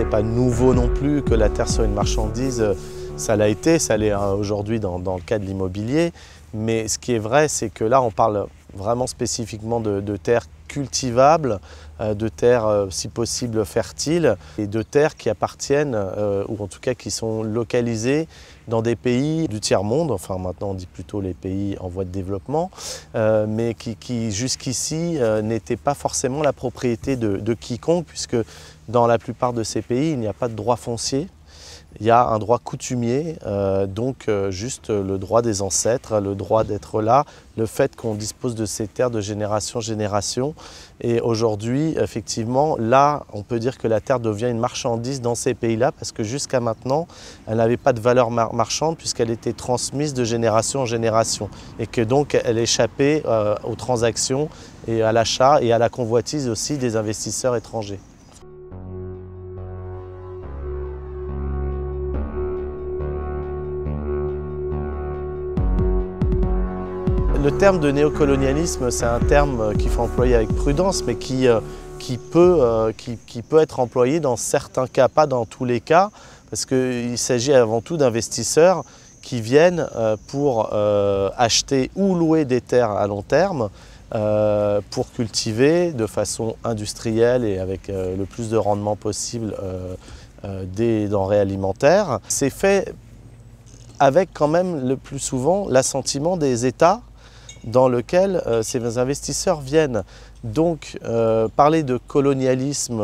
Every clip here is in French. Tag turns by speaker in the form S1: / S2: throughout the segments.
S1: c'est pas nouveau non plus que la terre soit une marchandise, ça l'a été, ça l'est aujourd'hui dans le cas de l'immobilier. Mais ce qui est vrai, c'est que là, on parle vraiment spécifiquement de terres cultivables, de terres si possible fertiles, et de terres qui appartiennent, ou en tout cas qui sont localisées dans des pays du tiers-monde, enfin maintenant on dit plutôt les pays en voie de développement, mais qui jusqu'ici n'étaient pas forcément la propriété de quiconque, puisque dans la plupart de ces pays, il n'y a pas de droit foncier. Il y a un droit coutumier, donc juste le droit des ancêtres, le droit d'être là, le fait qu'on dispose de ces terres de génération en génération. Et aujourd'hui, effectivement, là, on peut dire que la terre devient une marchandise dans ces pays-là, parce que jusqu'à maintenant, elle n'avait pas de valeur marchande puisqu'elle était transmise de génération en génération. Et que donc, elle échappait aux transactions et à l'achat et à la convoitise aussi des investisseurs étrangers. Le terme de néocolonialisme, c'est un terme qu'il faut employer avec prudence, mais qui peut être employé dans certains cas, pas dans tous les cas, parce qu'il s'agit avant tout d'investisseurs qui viennent pour acheter ou louer des terres à long terme, pour cultiver de façon industrielle et avec le plus de rendement possible des denrées alimentaires. C'est fait avec quand même le plus souvent l'assentiment des États dans lequel ces investisseurs viennent. Donc parler de colonialisme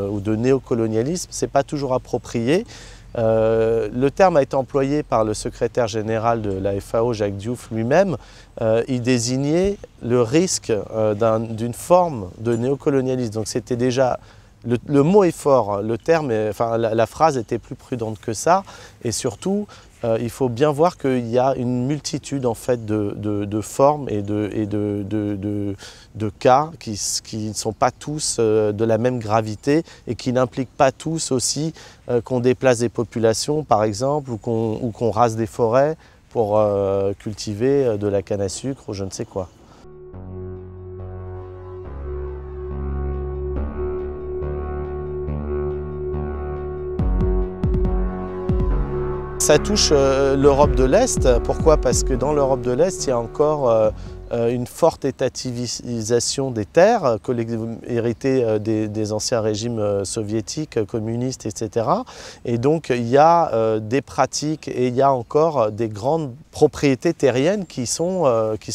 S1: ou de néocolonialisme, ce n'est pas toujours approprié. Le terme a été employé par le secrétaire général de la FAO, Jacques Diouf lui-même. Il désignait le risque d'une forme de néocolonialisme. Donc c'était déjà, le mot est fort, le terme, enfin la phrase était plus prudente que ça, et surtout il faut bien voir qu'il y a une multitude en fait de formes et de cas qui ne sont pas tous de la même gravité et qui n'impliquent pas tous aussi qu'on déplace des populations par exemple, ou qu'on rase des forêts pour cultiver de la canne à sucre ou je ne sais quoi. Ça touche l'Europe de l'Est. Pourquoi? Parce que dans l'Europe de l'Est, il y a encore une forte étatisation des terres, héritées des anciens régimes soviétiques, communistes, etc. Et donc il y a des pratiques et il y a encore des grandes propriétés terriennes qui sont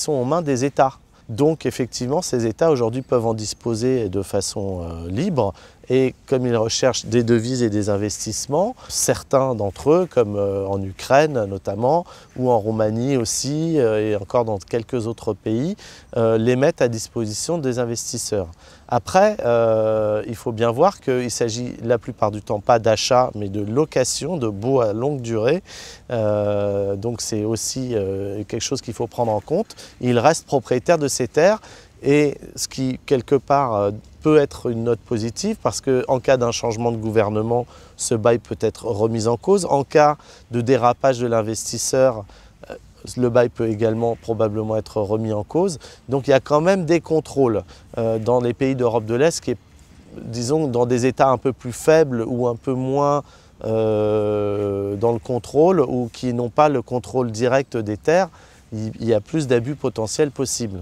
S1: aux mains des États. Donc effectivement, ces États aujourd'hui peuvent en disposer de façon libre, et comme ils recherchent des devises et des investissements, certains d'entre eux, comme en Ukraine notamment, ou en Roumanie aussi, et encore dans quelques autres pays, les mettent à disposition des investisseurs. Après, il faut bien voir qu'il s'agit la plupart du temps pas d'achat, mais de location, de baux à longue durée. Donc c'est aussi quelque chose qu'il faut prendre en compte. Ils restent propriétaires de ces terres, et ce qui, quelque part, peut être une note positive, parce qu'en cas d'un changement de gouvernement, ce bail peut être remis en cause. En cas de dérapage de l'investisseur, le bail peut également probablement être remis en cause. Donc il y a quand même des contrôles dans les pays d'Europe de l'Est, qui est, disons, dans des États un peu plus faibles ou un peu moins dans le contrôle, ou qui n'ont pas le contrôle direct des terres, il y a plus d'abus potentiels possibles.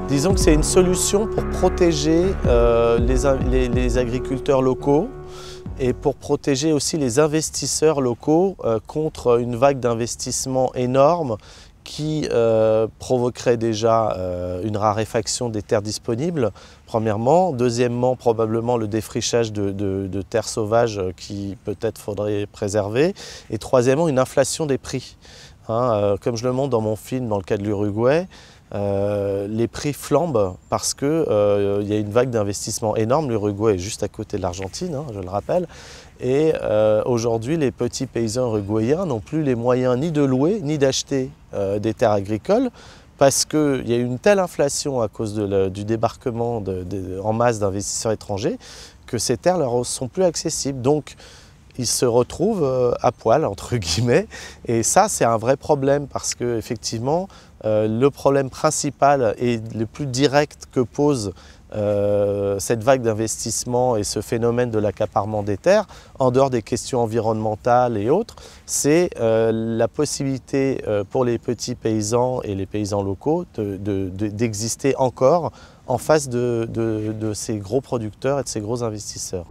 S1: Disons que c'est une solution pour protéger les agriculteurs locaux et pour protéger aussi les investisseurs locaux contre une vague d'investissement énorme qui provoquerait déjà une raréfaction des terres disponibles, premièrement. Deuxièmement, probablement le défrichage de terres sauvages qui peut-être faudrait préserver. Et troisièmement, une inflation des prix. Comme je le montre dans mon film, dans le cas de l'Uruguay, les prix flambent parce qu'il y a une vague d'investissement énorme. L'Uruguay est juste à côté de l'Argentine, je le rappelle. Et aujourd'hui, les petits paysans uruguayens n'ont plus les moyens ni de louer, ni d'acheter des terres agricoles, parce qu'il y a une telle inflation à cause du débarquement en masse d'investisseurs étrangers que ces terres ne leur sont plus accessibles. Donc, ils se retrouvent à poil, entre guillemets, et ça c'est un vrai problème, parce qu'effectivement le problème principal et le plus direct que pose cette vague d'investissement et ce phénomène de l'accaparement des terres, en dehors des questions environnementales et autres, c'est la possibilité pour les petits paysans et les paysans locaux d'exister encore en face de ces gros producteurs et de ces gros investisseurs.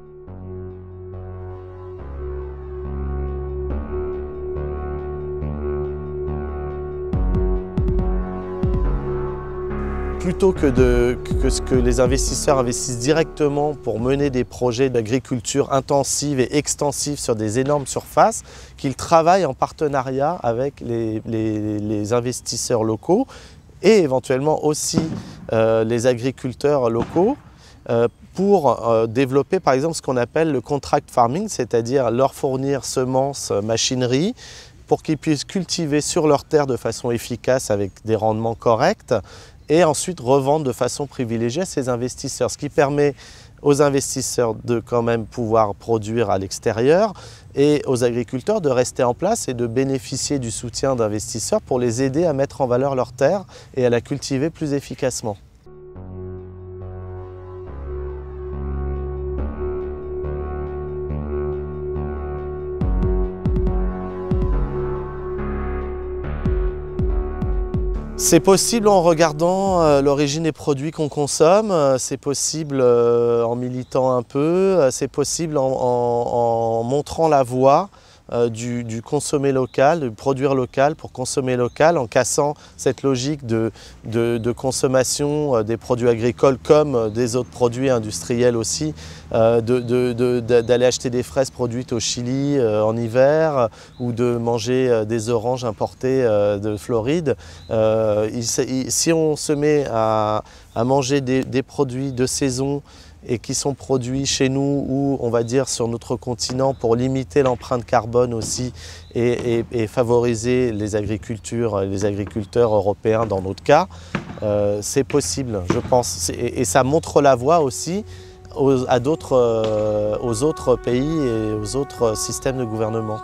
S1: Plutôt que les investisseurs investissent directement pour mener des projets d'agriculture intensive et extensive sur des énormes surfaces, qu'ils travaillent en partenariat avec les investisseurs locaux et éventuellement aussi les agriculteurs locaux pour développer par exemple ce qu'on appelle le contract farming, c'est-à-dire leur fournir semences, machinerie, pour qu'ils puissent cultiver sur leur terre de façon efficace avec des rendements corrects, et ensuite revendre de façon privilégiée à ces investisseurs, ce qui permet aux investisseurs de quand même pouvoir produire à l'extérieur et aux agriculteurs de rester en place et de bénéficier du soutien d'investisseurs pour les aider à mettre en valeur leur terre et à la cultiver plus efficacement. C'est possible en regardant l'origine des produits qu'on consomme, c'est possible en militant un peu, c'est possible en montrant la voie du consommer local, du produire local pour consommer local, en cassant cette logique de consommation des produits agricoles comme des autres produits industriels aussi, d'aller acheter des fraises produites au Chili en hiver ou de manger des oranges importées de Floride. Si on se met à manger des produits de saison et qui sont produits chez nous ou on va dire sur notre continent pour limiter l'empreinte carbone aussi et favoriser les agriculteurs européens dans notre cas, c'est possible, je pense. Et ça montre la voie aussi aux autres pays et aux autres systèmes de gouvernement.